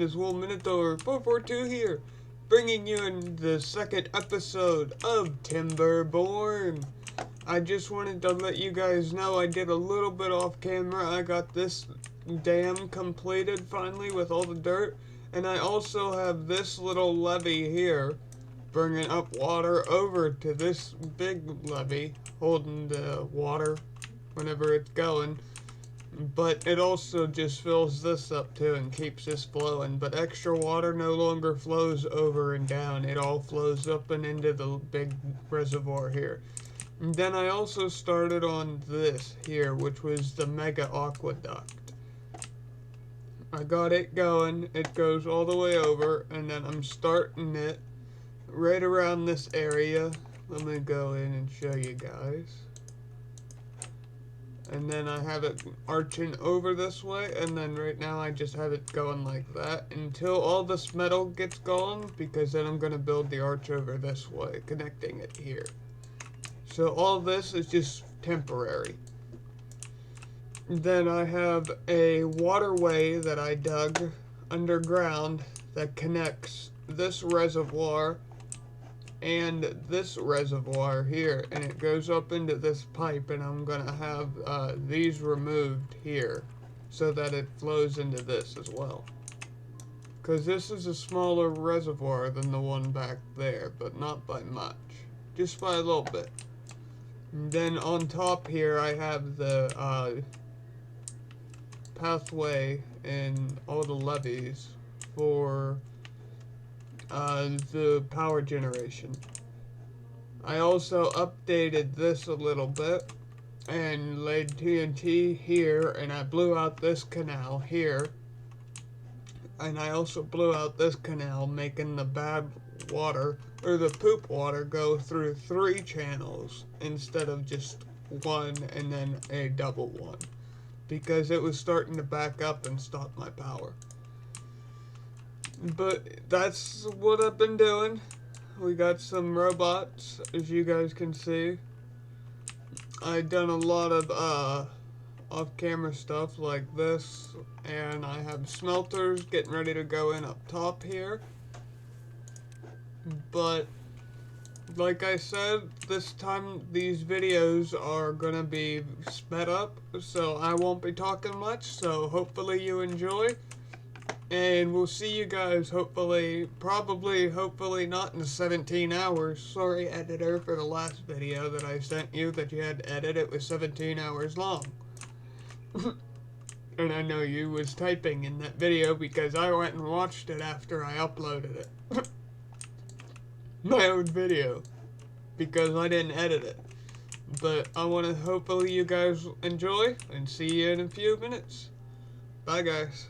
is Will Minotaur 442 here, bringing you in the second episode of Timberborn. I just wanted to let you guys know I did a little bit off camera. I got this dam completed finally with all the dirt, and I also have this little levee here bringing up water over to this big levee holding the water whenever it's going. But it also just fills this up too and keeps this flowing. But extra water no longer flows over and down. It all flows up and into the big reservoir here. And then I also started on this here, which was the mega aqueduct. I got it going. It goes all the way over, and then I'm starting it right around this area. Let me go in and show you guys. And then I have it arching over this way, and then right now I just have it going like that until all this metal gets gone, because then I'm going to build the arch over this way, connecting it here. So all this is just temporary. Then I have a waterway that I dug underground that connects this reservoir and this reservoir here, and it goes up into this pipe, and I'm gonna have these removed here so that it flows into this as well, because this is a smaller reservoir than the one back there, but not by much, just by a little bit. And then on top here I have the pathway and all the levees for the power generation. I also updated this a little bit and laid TNT here, and I blew out this canal here, and I also blew out this canal, making the bad water or the poop water go through 3 channels instead of just one and then a double one, because it was starting to back up and stop my power. But that's what I've been doing. We got some robots, as you guys can see. I've done a lot of off-camera stuff like this, and I have smelters getting ready to go in up top here. But like I said, this time these videos are gonna be sped up, so I won't be talking much, so hopefully you enjoy. And we'll see you guys hopefully not in 17 hours. Sorry, editor, for the last video that I sent you that you had to edit. It was 17 hours long. And I know you was typing in that video because I went and watched it after I uploaded it. My own video. Because I didn't edit it. But I want to hopefully you guys enjoy and see you in a few minutes. Bye guys.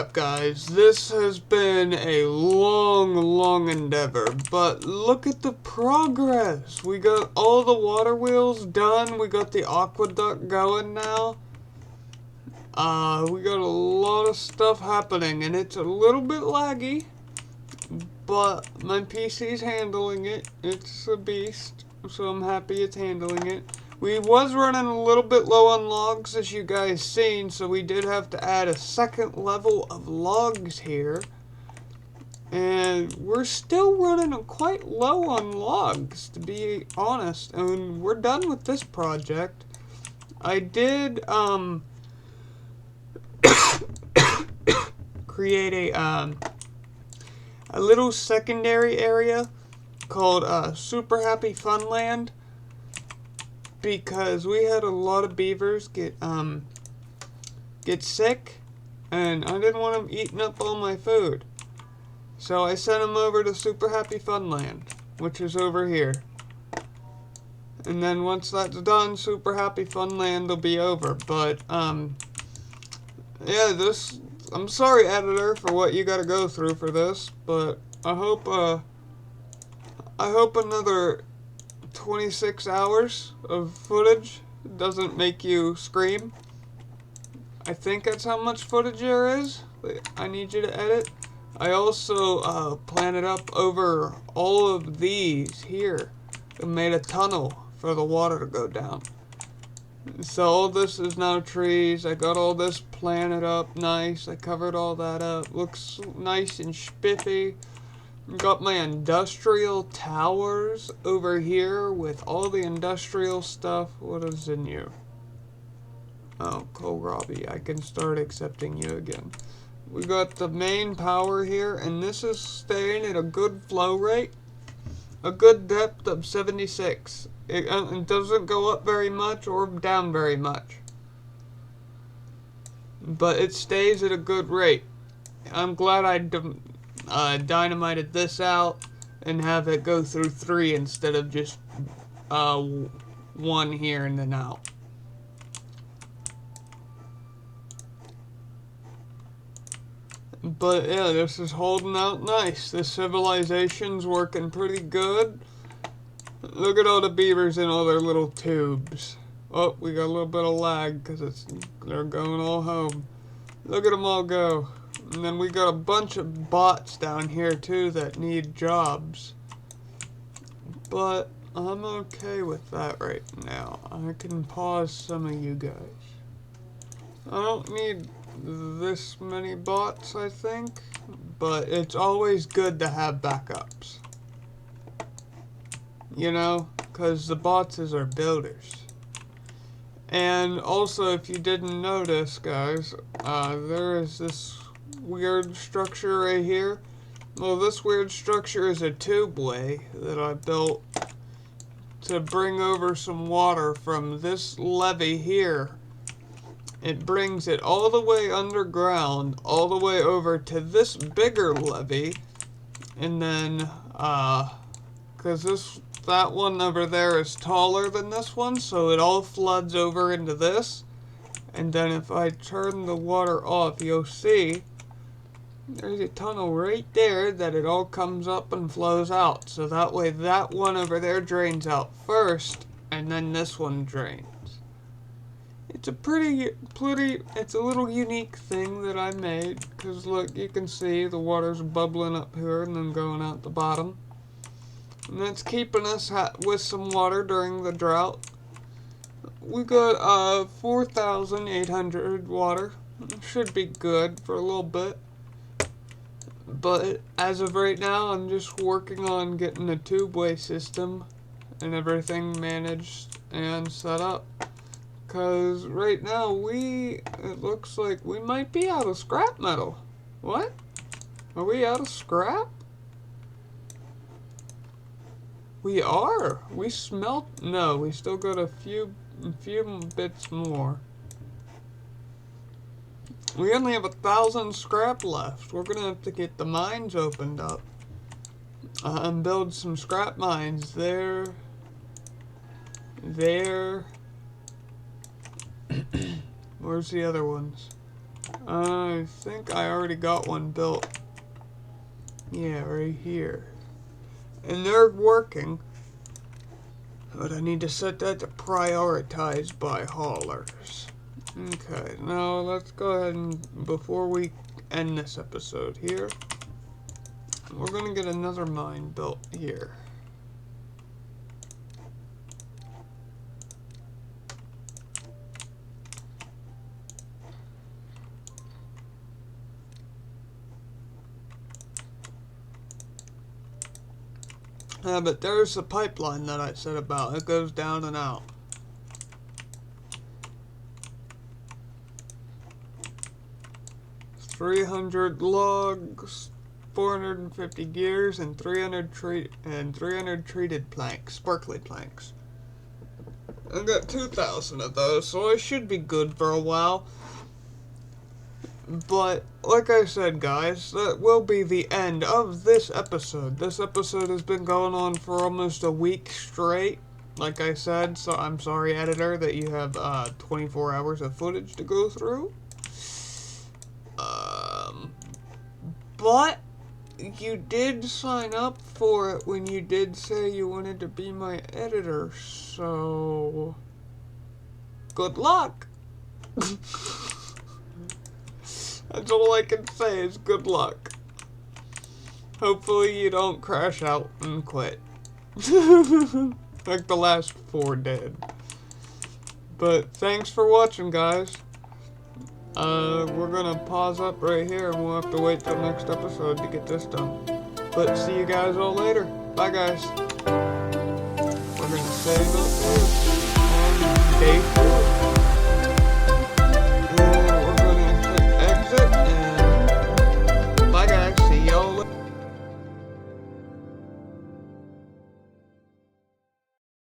scrap, guys. This has been a long endeavor, but look at the progress. We got all the water wheels done. We got the aqueduct going now. We got a lot of stuff happening, and it's a little bit laggy, but my PC's handling it. It's a beast, so I'm happy it's handling it. We was running a little bit low on logs, as you guys seen, so we did have to add a second level of logs here. And we're still running quite low on logs, to be honest. And we're done with this project. I did, create a little secondary area called Super Happy Funland, because we had a lot of beavers get sick, and I didn't want them eating up all my food. So I sent them over to Super Happy Funland, which is over here. And then once that's done, Super Happy Funland will be over. But yeah, I'm sorry, editor, for what you got to go through for this, but I hope another 26 hours of footage doesn't make you scream. I think that's how much footage there is. I need you to edit. I also planted up over all of these here and made a tunnel for the water to go down. So all this is now trees. I got all this planted up nice. I covered all that up. Looks nice and spiffy. Got my industrial towers over here with all the industrial stuff. What is in you? Oh, kohlrabi. I can start accepting you again. We got the main power here, and this is staying at a good flow rate. A good depth of 76. It doesn't go up very much or down very much. But it stays at a good rate. I'm glad I dynamited this out and have it go through 3 instead of just 1 here and then out. But yeah, this is holding out nice. This civilization's working pretty good. Look at all the beavers in all their little tubes. Oh, we got a little bit of lag because they're going all home. Look at them all go. And then we got a bunch of bots down here too that need jobs. But I'm okay with that right now. I can pause some of you guys. I don't need this many bots, I think, but it's always good to have backups. You know, because the bots are builders. And also, if you didn't notice, guys, there is this weird structure right here. Well, this weird structure is a tubeway that I built to bring over some water from this levee here. It brings it all the way underground, all the way over to this bigger levee, and then, because that one over there is taller than this one, so it all floods over into this. And then if I turn the water off, you'll see there's a tunnel right there that it all comes up and flows out. So that way that one over there drains out first, and then this one drains. It's a it's a little unique thing that I made, because look, you can see the water's bubbling up here and then going out the bottom. And that's keeping us with some water during the drought. We got 4,800 water. Should be good for a little bit. But as of right now, I'm just working on getting the tubeway system and everything managed and set up. Because right now it looks like we might be out of scrap metal. What? Are we out of scrap? We are. We smelt. No, we still got a few bits more. We only have 1,000 scrap left. We're gonna have to get the mines opened up and build some scrap mines there. Where's the other ones? I think I already got one built. Yeah, right here. And they're working. But I need to set that to prioritize by haulers. Okay, now let's go ahead and, before we end this episode here, we're gonna get another mine built here. But there's the pipeline that I said about. It goes down and out. $300 logs, 450 gears, and 300 treated planks, sparkly planks. I've got 2,000 of those, so I should be good for a while. But, like I said, guys, that will be the end of this episode. This episode has been going on for almost a week straight, like I said, so I'm sorry, editor, that you have 24 hours of footage to go through. But you did sign up for it when you did say you wanted to be my editor, so good luck. That's all I can say is good luck. Hopefully you don't crash out and quit. Like the last 4 did. But thanks for watching, guys. We're gonna pause up right here and we'll have to wait till next episode to get this done. But see you guys all later. Bye, guys. We're gonna save up on day 4.